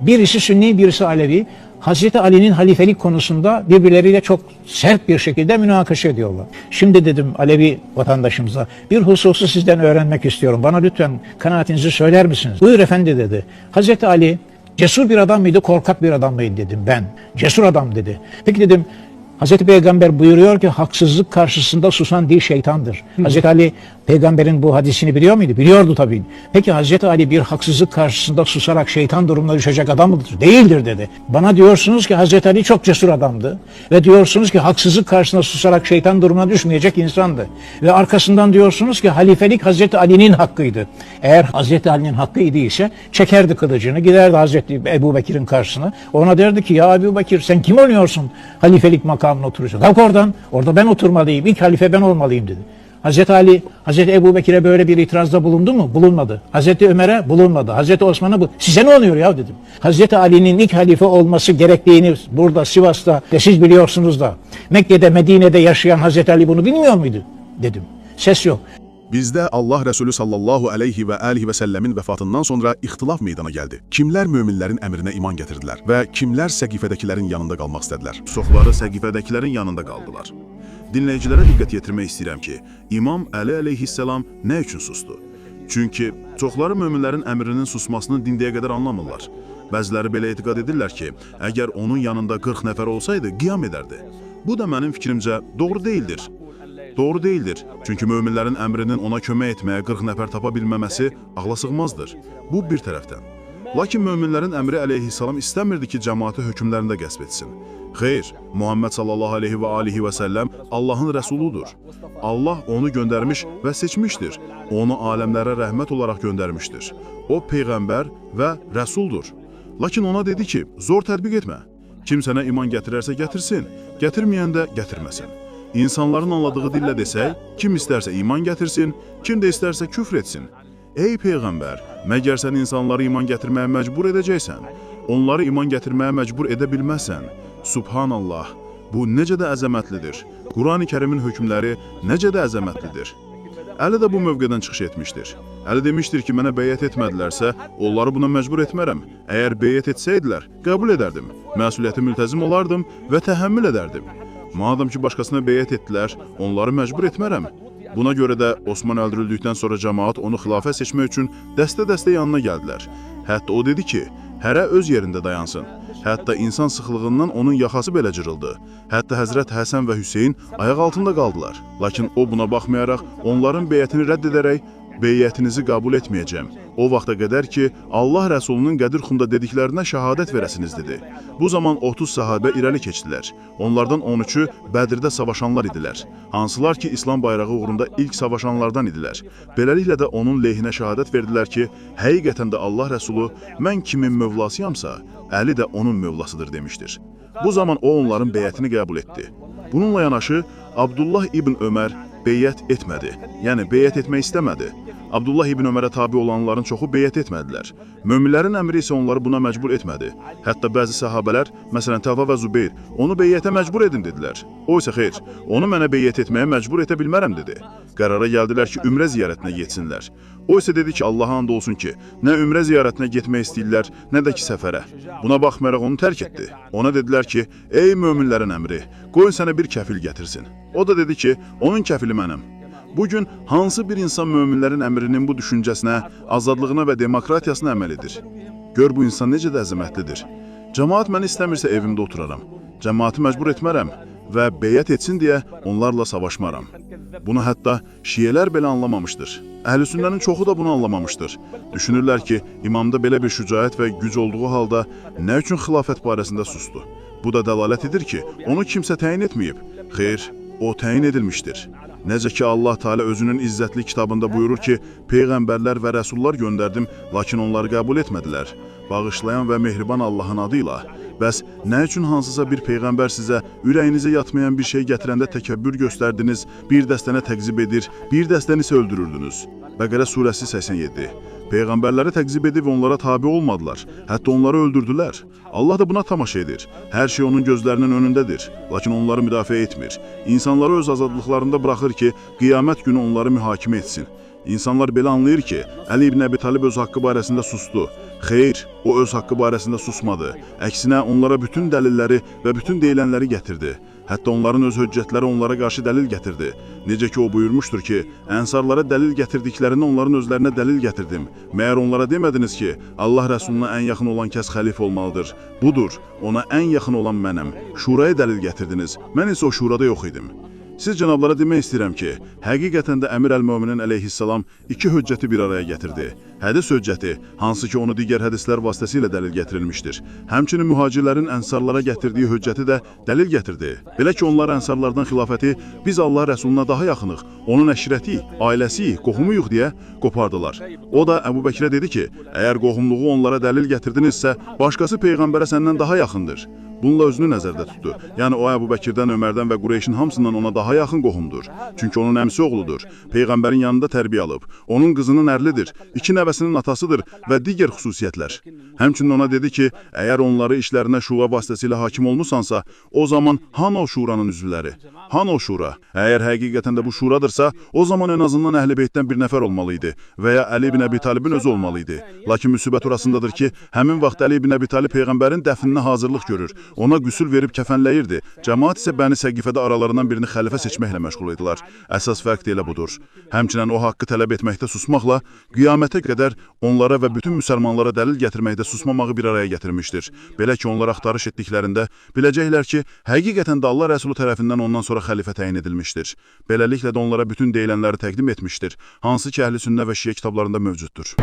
Birisi Sünni, birisi Alevi. Hazreti Ali'nin halifelik konusunda birbirleriyle çok sert bir şekilde münakaşa ediyorlar. Şimdi dedim Alevi vatandaşımıza, bir hususu sizden öğrenmek istiyorum. Bana lütfen kanaatinizi söyler misiniz? Buyur efendi dedi. Hazreti Ali cesur bir adam mıydı, korkak bir adam mıydı dedim ben. Cesur adam dedi. Peki dedim, Hazreti Peygamber buyuruyor ki haksızlık karşısında susan dil şeytandır. Hazreti Ali peygamberin bu hadisini biliyor muydu? Biliyordu tabii. Peki Hazreti Ali bir haksızlık karşısında susarak şeytan durumuna düşecek adam mıdır? Değildir dedi. Bana diyorsunuz ki Hazreti Ali çok cesur adamdı. Ve diyorsunuz ki haksızlık karşısında susarak şeytan durumuna düşmeyecek insandı. Ve arkasından diyorsunuz ki halifelik Hazreti Ali'nin hakkıydı. Eğer Hazreti Ali'nin hakkı idiyse çekerdi kılıcını, giderdi Hazreti Ebu Bekir'in karşısına. Ona derdi ki ya Ebu Bekir sen kim oluyorsun? Halifelik makamına oturuyorsun. Kalk oradan. Orada ben oturmalıyım. İlk halife ben olmalıyım dedi. Hazreti Ali, Hazreti Ebu Bekir'e böyle bir itirazda bulundu mu? Bulunmadı. Hazreti Ömer'e bulunmadı. Hazreti Osman'a size ne oluyor ya dedim. Hazreti Ali'nin ilk halife olması gerektiğini burada Sivas'ta siz biliyorsunuz da Mekke'de Medine'de yaşayan Hazreti Ali bunu bilmiyor muydu? Dedim. Ses yok. Bizdə Allah Resulü sallallahu aleyhi və alihi və səlləmin vəfatından sonra ixtilaf meydana gəldi. Kimlər möminlərin əmrinə iman gətirdilər və kimlər səqifədəkilərin yanında qalmaq istədilər. Çoxları səqifədəkilərin yanında qaldılar. Dinləyicilərə diqqət yetirmək istəyirəm ki, İmam Əli əleyhissalam nə üçün sustu? Çünki çoxları möminlərin əmrinin susmasını dindiyə qədər anlamırlar. Bəziləri belə etiqad edirlər ki, əgər onun yanında 40 nəfər olsaydı, qiyam edərdi. Bu da mənim fikrimcə doğru deyildir. Doğru değildir. Çünki möminlərin əmrinin ona kömək etməyə 40 nəfər tapa bilməməsi ağlasığmazdır. Bu bir tərəfdən. Lakin möminlərin əmri əleyhissalam istəmirdi ki, cəmaatı hökmlərində qəsb etsin. Xeyr, Muhammed sallallahu aleyhi və alihi və səlləm Allahın rəsuludur. Allah onu göndərmiş və seçmişdir. Onu aləmlərə rəhmət olaraq göndərmişdir. O, peyğəmbər və rəsuldur. Lakin ona dedi ki, zor tətbiq etmə. Kim sənə iman gətirərsə gətirsin, gətirməyən də gətirməsin. İnsanların anladığı dillə desək, kim istərsə iman gətirsin, kim də istərsə küfr etsin. Ey Peyğəmbər, məgər sən insanları iman gətirməyə məcbur edəcəksən? Onları iman gətirməyə məcbur edə bilməzsən. Subhanallah, bu necə də əzəmətlidir. Qurani Kərimin hökmləri necə də əzəmətlidir. Əli də bu mövqedən çıxış etmişdir. Əli demişdir ki, mənə beyət etmədilərsə, onları buna məcbur etmərəm. Əgər beyət etsəydilər, qəbul edərdim. Məsuliyyəti mültəzim olardım və təhəmmül edərdim. Madem ki başqasına beyət etdilər, onları məcbur etmərəm. Buna görə də Osman öldürüldükdən sonra cəmaat onu xilafə seçmək üçün dəstə-dəstə yanına gəldilər. Hətta o dedi ki, hərə öz yerində dayansın. Hətta insan sıxlığından onun yaxası belə cırıldı. Hətta Həzrət Həsən və Hüseyin ayaq altında qaldılar. Lakin o buna baxmayaraq onların beyətini rədd edərək, beyyətinizi qəbul etməyəcəm. O vaxta qədər ki, Allah Rəsulunun Qədir-Xumda dediklərinə şəhadət verəsiniz dedi. Bu zaman 30 sahabə irəli keçdilər. Onlardan 13-ü Bədirdə savaşanlar idilər. Hansılar ki, İslam bayrağı uğrunda ilk savaşanlardan idilər. Beləliklə də onun lehinə şəhadət verdilər ki, həqiqətən də Allah Rəsulu, mən kimin mövlasıyamsa, Əli də onun mövlasıdır demişdir. Bu zaman o onların beyətini qəbul etdi. Bununla yanaşı, Abdullah ibn Ömər beyət etmədi. Yəni, beyət etmək istəmədi. Abdullah ibn Ömərə tabi olanların çoxu beyət etmədilər. Möminlərin əmri isə onları buna məcbur etmədi. Hətta bəzi səhabələr, məsələn Təlha və Zübeyr, onu beyyətə məcbur edin dedilər. O isə xeyr, onu mənə beyyət etməyə məcbur etə bilmərəm dedi. Qərara gəldilər ki, ümrə ziyarətinə getsinlər. O isə dedi ki, Allaha and olsun ki, nə ümrə ziyarətinə getmək istəyirlər, nə də ki səfərə. Buna baxmayaraq onu tərk etdi. Ona dedilər ki, ey möminlərin əmri, qoyun sənə bir kəfil gətirsin. O da dedi ki, onun kəfili mənəm. Bugün hansı bir insan möminlərin əmrinin bu düşüncəsinə, azadlığına və demokratiyasına əməl edir? Gör bu insan necə də əzəmətlidir. Cəmaat məni istəmirsə evimdə oturaram. Cəmaatı məcbur etmərəm və beyət etsin deyə onlarla savaşmaram. Bunu hətta şiyələr belə anlamamışdır. Əhl-i-sünnənin çoxu da bunu anlamamışdır. Düşünürlər ki, imamda belə bir şücaət və güc olduğu halda nə üçün xilafət barəsində sustu? Bu da dəlalət edir ki, onu kimsə təyin etməyib. Xeyr, o təyin edilmişdir. Necə ki Allah Teala özünün izzətli kitabında buyurur ki, peyğəmbərlər və rəsullar göndərdim, lakin onları qəbul etmədilər. Bağışlayan və mehriban Allahın adıyla. Bəs nə üçün hansısa bir peyğəmbər sizə ürəyinizə yatmayan bir şey gətirəndə təkəbbür göstərdiniz, bir dəstəni təqzib edir, bir dəstəni isə öldürürdünüz? Bəqərə surəsi 87. Peyğəmbərləri təqzib edib onlara tabi olmadılar, hətta onları öldürdülər. Allah da buna tamaşa edir. Hər şey onun gözlərinin önündədir, lakin onları müdafiə etmir. İnsanları öz azadlıqlarında buraxır ki, qiyamət günü onları mühakimə etsin. İnsanlar belə anlayır ki, Əli ibn Əbi Talib öz haqqı barəsində sustu. Xeyr, o öz haqqı barəsində susmadı. Əksinə onlara bütün dəlilləri və bütün deyilənləri gətirdi. Hətta onların öz höccətləri onlara qarşı dəlil gətirdi. Necə ki o buyurmuşdur ki, ənsarlara dəlil gətirdiklərini onların özlərinə dəlil gətirdim. Məyər onlara demədiniz ki, Allah Rəsuluna ən yaxın olan kəs xəlifə olmalıdır. Budur, ona ən yaxın olan mənəm. Şuraya dəlil gətirdiniz, mən isə o şurada yox idim. Siz cənablara demək istəyirəm ki, həqiqətən də Əmir əl-Möminin əleyhissalam iki höccəti bir araya gətirdi. Hədis höccəti, hansı ki onu digər hədislər vasitəsilə dəlil gətirilmişdir. Həmçinin mühacirlərin ənsarlara gətirdiyi höccəti də dəlil gətirdi. Belə ki, onlar ənsarlardan xilafəti biz Allah Rəsuluna daha yaxınıq, onun əşrəti, ailəsi, qohumuyuq deyə qopardılar. O da Əbu Bəkrə dedi ki, əgər qohumluğu onlara dəlil gətirdinizsə, başqası Peyğəmbərə səndən daha yaxındır. Bununla özünü nəzərdə tutdu. Yəni o Əbu Bəkirdən, Ömərdən və Qureyşin hamısından ona daha yaxın qohumdur. Çünki onun əmsi oğludur. Peyğəmbərin yanında tərbiyə alıb. Onun qızının ərlidir. İki nəvəsinin atasıdır və digər xüsusiyyətlər. Həmçinin ona dedi ki, əgər onları işlərinə şura vasitəsilə hakim olmusansa, o zaman hanı o şuranın üzvləri? Hanı o şura? Əgər həqiqətən də bu şuradırsa, o zaman ən azından Əhl-i Beytdən bir nəfər olmalı idi və ya Əli ibn Əbi Talibin özü olmalı idi. Lakin müsibət orasındadır ki, həmin vaxt Əli ibn Əbi Talib Peyğəmbərin dəfninə hazırlıq görür. Ona qüsül verib kəfənləyirdi. Cəmaat isə Bəni Səqifədə aralarından birini xəlifə seçməklə məşğul idilər. Əsas fərq də elə budur. Həmçinin o haqqı tələb etməkdə susmaqla, qiyamətə qədər onlara və bütün müsəlmanlara dəlil gətirməkdə susmamağı bir araya gətirmişdir. Belə ki, onlar axtarış etdiklərində biləcəklər ki, həqiqətən də Allah Rəsulu tərəfindən ondan sonra xəlifə təyin edilmişdir. Beləliklə də onlara bütün deyilənləri təqdim etmişdir, hansı ki, Əhl-i Sünnə və Şiə kitablarında mövcuddur.